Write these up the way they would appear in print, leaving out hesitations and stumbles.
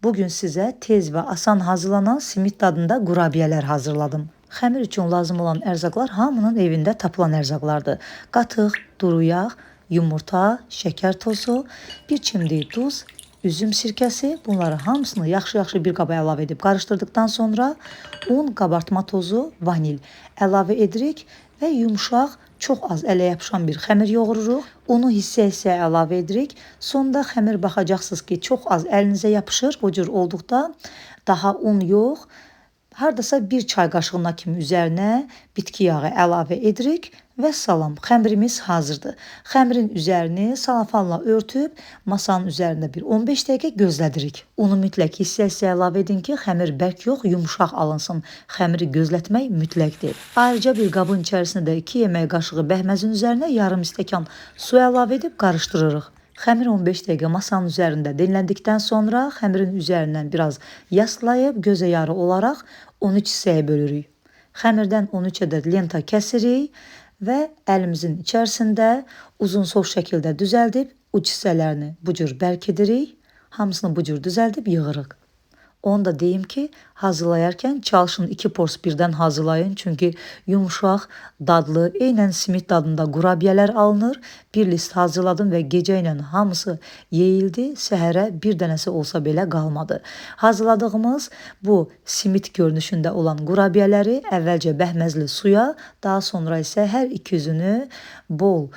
Bugün sizə tez və asan hazırlanan simit dadında qurabiyələr hazırladım. Xəmir üçün lazım olan ərzaqlar hamının evində tapılan ərzaqlardır. Qatıq, duru yağ, yumurta, şəkər tozu, bir çimdik duz, üzüm sirkəsi. Bunları hamısını yaxşı-yaxşı bir qaba əlavə edib qarışdırdıqdan sonra un, qabartma tozu, vanil əlavə edirik və yumşaq, çox az ələ yapışan bir xəmir yoğururuq. Unu hissə-hissə əlavə edirik. Sonda xəmir baxacaqsınız ki, çox az əlinizə yapışır. Bu cür olduqda daha un yox, hardasa bir çay qaşığına kimi üzərinə bitki yağı əlavə edirik və salam, xəmirimiz hazırdır. Xəmirin üzərini salafanla örtüb masanın üzərində bir 15 dəqiqə gözlədirik. Unu mütləq hissə-hissə əlavə edin ki, xəmir bərk yox, yumşaq alınsın. Xəmiri gözlətmək mütləqdir. Ayrıca bir qabın içərisində də 2 yemək qaşığı bəhməzin üzərinə yarım stəkan su əlavə edib qarışdırırıq. Xəmir 15 dəqiqə masanın üzərində dinləndikdən sonra xəmirin üzərindən biraz yaslayıb gözə yarı olaraq 13 hissəyə bölürük. Xəmirdən 13 ədəd lenta kəsirik və əlimizin içərisində uzun sol şəkildə düzəldib uc hissələrini bu cür bərkidirik. Hamısını bu cür düzəldib yığırıq. Onu da deyim ki, hazırlayarkən çalışın 2 pors birdən hazırlayın. Çünki yumşaq, dadlı, eynən simit dadında qurabiyələr alınır. Bir list hazırladım və gecə ilə hamısı yeyildi. Səhərə bir dənəsi olsa belə qalmadı. Hazırladığımız bu simit görünüşündə olan qurabiyələri əvvəlcə bəhməzli suya, daha sonra isə hər iki yüzünü bol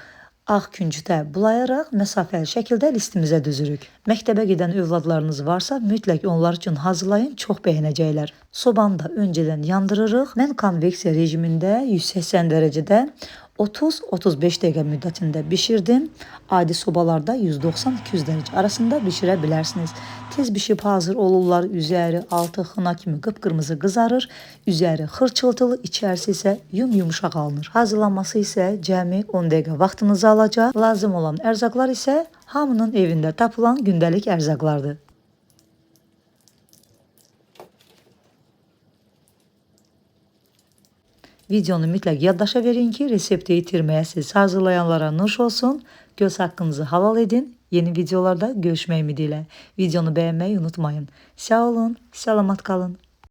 ağ küncütə bulayaraq məsafəli şəkildə listimizə düzürük. Məktəbə gedən övladlarınız varsa mütləq onlar üçün hazırlayın, çox bəyənəcəklər. Sobanı da öncədən yandırırıq. Mən konveksiya rejimində 180 dərəcədə 30-35 dəqiqə müddətində bişirdim. Adi sobalarda 190-200 dərəcə arasında bişirə bilərsiniz. Tez bişib hazır olurlar. Üzəri altı xına kimi qıpqırmızı qızarır. Üzəri xırçıltılı, içərisi isə yumşaq alınır. Hazırlanması isə cəmi 10 dəqiqə vaxtınızı alacaq. Lazım olan ərzaqlar isə hamının evində tapılan gündəlik ərzaqlardır. Videonu mütləq yaddaşa verin ki, resepti itirməyəsiz. Hazırlayanlara nuş olsun. Göz haqqınızı halal edin. Yeni videolarda görüşmək ümidi ilə. Videonu bəyənməyi unutmayın. Sağ olun, salamat qalın.